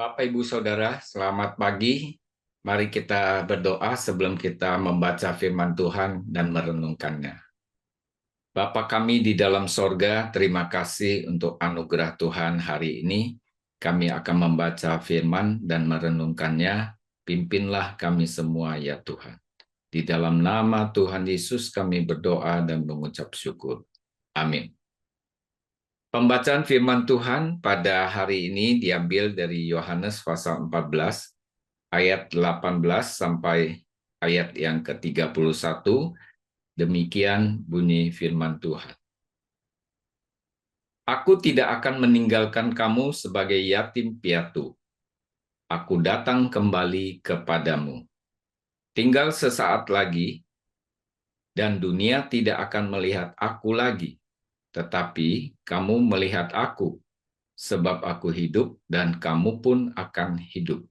Bapak, Ibu, Saudara, selamat pagi. Mari kita berdoa sebelum kita membaca firman Tuhan dan merenungkannya. Bapa kami di dalam sorga, terima kasih untuk anugerah Tuhan hari ini. Kami akan membaca firman dan merenungkannya. Pimpinlah kami semua ya Tuhan. Di dalam nama Tuhan Yesus kami berdoa dan mengucap syukur. Amin. Pembacaan firman Tuhan pada hari ini diambil dari Yohanes pasal 14 ayat 18 sampai ayat yang ke-31. Demikian bunyi firman Tuhan. Aku tidak akan meninggalkan kamu sebagai yatim piatu. Aku datang kembali kepadamu. Tinggal sesaat lagi, dan dunia tidak akan melihat aku lagi. Tetapi kamu melihat aku, sebab aku hidup dan kamu pun akan hidup.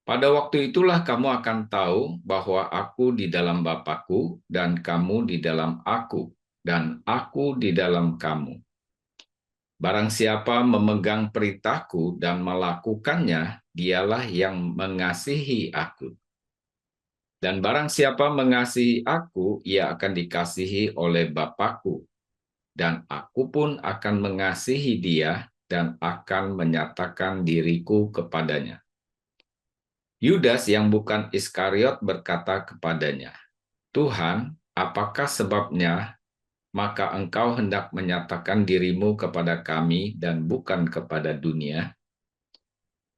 Pada waktu itulah kamu akan tahu bahwa aku di dalam Bapa-Ku dan kamu di dalam aku, dan aku di dalam kamu. Barang siapa memegang perintahku dan melakukannya, dialah yang mengasihi aku. Dan barang siapa mengasihi aku, ia akan dikasihi oleh Bapa-Ku. Dan aku pun akan mengasihi dia dan akan menyatakan diriku kepadanya. Yudas yang bukan Iskariot berkata kepadanya, Tuhan, apakah sebabnya maka engkau hendak menyatakan dirimu kepada kami dan bukan kepada dunia?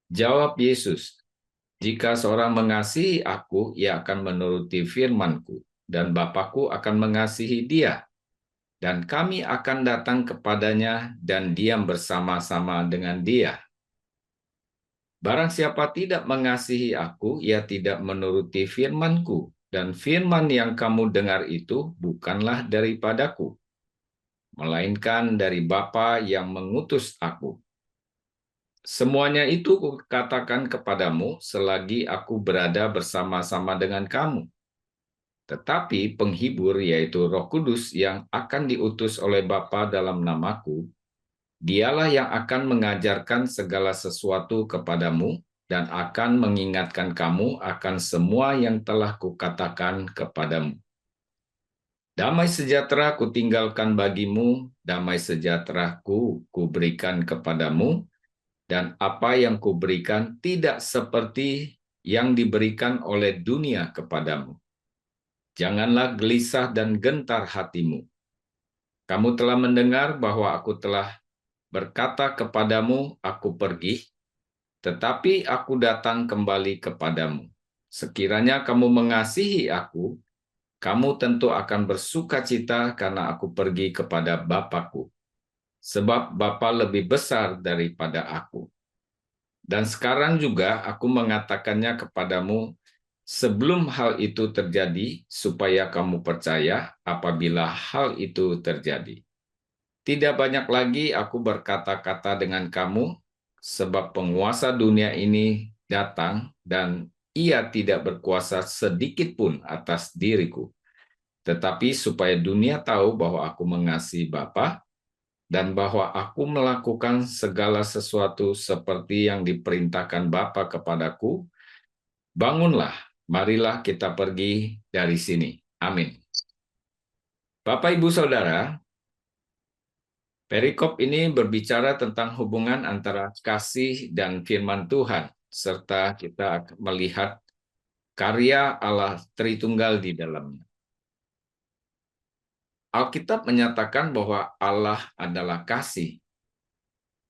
Jawab Yesus, jika seorang mengasihi aku, ia akan menuruti firman-Ku, dan Bapa-Ku akan mengasihi dia, dan kami akan datang kepadanya dan diam bersama-sama dengan dia. Barang siapa tidak mengasihi aku, ia tidak menuruti firman-Ku, dan firman yang kamu dengar itu bukanlah daripadaku, melainkan dari Bapa yang mengutus aku. Semuanya itu kukatakan kepadamu selagi aku berada bersama-sama dengan kamu. Tetapi penghibur, yaitu Roh Kudus yang akan diutus oleh Bapa dalam namaku, dialah yang akan mengajarkan segala sesuatu kepadamu dan akan mengingatkan kamu akan semua yang telah kukatakan kepadamu. Damai sejahtera kutinggalkan bagimu, damai sejahtera-Ku kuberikan kepadamu, dan apa yang kuberikan tidak seperti yang diberikan oleh dunia kepadamu. Janganlah gelisah dan gentar hatimu. Kamu telah mendengar bahwa aku telah berkata kepadamu, aku pergi, tetapi aku datang kembali kepadamu. Sekiranya kamu mengasihi aku, kamu tentu akan bersuka cita karena aku pergi kepada Bapa-Ku, sebab Bapa lebih besar daripada aku. Dan sekarang juga aku mengatakannya kepadamu sebelum hal itu terjadi, supaya kamu percaya apabila hal itu terjadi. Tidak banyak lagi aku berkata-kata dengan kamu, sebab penguasa dunia ini datang dan ia tidak berkuasa sedikit pun atas diriku. Tetapi supaya dunia tahu bahwa aku mengasihi Bapa dan bahwa aku melakukan segala sesuatu seperti yang diperintahkan Bapa kepadaku, bangunlah, marilah kita pergi dari sini. Amin. Bapak, Ibu, Saudara, perikop ini berbicara tentang hubungan antara kasih dan firman Tuhan, serta kita melihat karya Allah Tritunggal di dalamnya. Alkitab menyatakan bahwa Allah adalah kasih.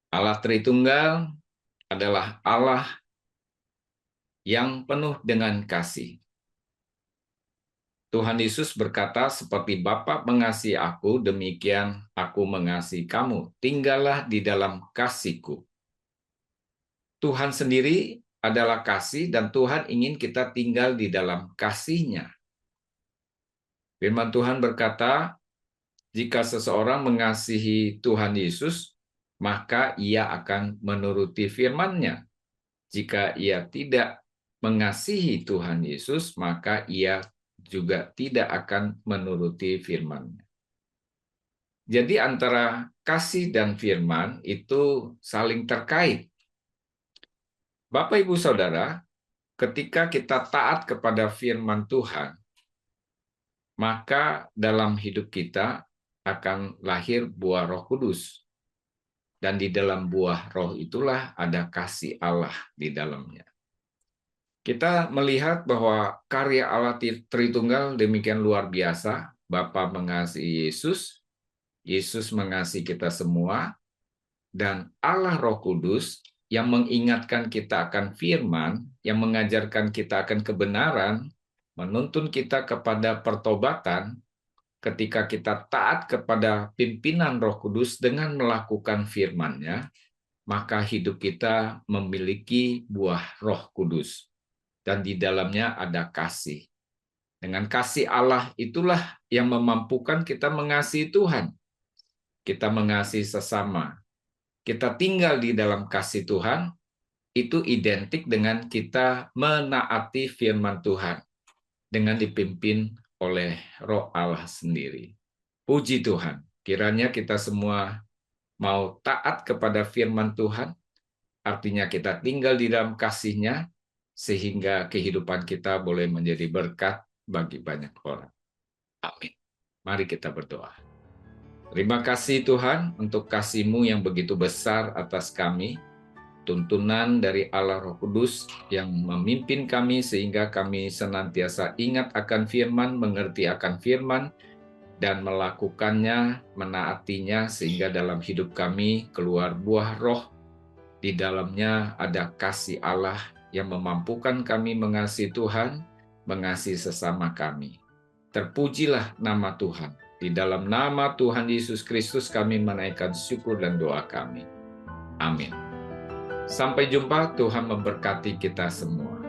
Allah Tritunggal adalah Allah yang penuh dengan kasih. Tuhan Yesus berkata, seperti Bapa mengasihi aku, demikian aku mengasihi kamu. Tinggallah di dalam kasih-Ku. Tuhan sendiri adalah kasih dan Tuhan ingin kita tinggal di dalam kasih-Nya. Firman Tuhan berkata, jika seseorang mengasihi Tuhan Yesus, maka ia akan menuruti firman-Nya. Jika ia tidak mengasihi Tuhan Yesus, maka ia juga tidak akan menuruti firman-Nya. Jadi antara kasih dan firman itu saling terkait. Bapak, Ibu, Saudara, ketika kita taat kepada firman Tuhan, maka dalam hidup kita akan lahir buah Roh Kudus. Dan di dalam buah roh itulah ada kasih Allah di dalamnya. Kita melihat bahwa karya Allah Tritunggal demikian luar biasa. Bapa mengasihi Yesus, Yesus mengasihi kita semua, dan Allah Roh Kudus yang mengingatkan kita akan firman, yang mengajarkan kita akan kebenaran, menuntun kita kepada pertobatan, ketika kita taat kepada pimpinan Roh Kudus dengan melakukan firman-Nya, maka hidup kita memiliki buah Roh Kudus. Dan di dalamnya ada kasih. Dengan kasih Allah itulah yang memampukan kita mengasihi Tuhan. Kita mengasihi sesama. Kita tinggal di dalam kasih Tuhan, itu identik dengan kita menaati firman Tuhan dengan dipimpin oleh Roh Allah sendiri. Puji Tuhan, kiranya kita semua mau taat kepada firman Tuhan, artinya kita tinggal di dalam kasih-Nya, sehingga kehidupan kita boleh menjadi berkat bagi banyak orang. Amin. Mari kita berdoa. Terima kasih Tuhan untuk kasih-Mu yang begitu besar atas kami, tuntunan dari Allah Roh Kudus yang memimpin kami sehingga kami senantiasa ingat akan firman, mengerti akan firman, dan melakukannya, menaatinya, sehingga dalam hidup kami keluar buah roh. Di dalamnya ada kasih Allah yang memampukan kami mengasihi Tuhan, mengasihi sesama kami. Terpujilah nama Tuhan. Di dalam nama Tuhan Yesus Kristus kami menaikkan syukur dan doa kami. Amin. Sampai jumpa, Tuhan memberkati kita semua.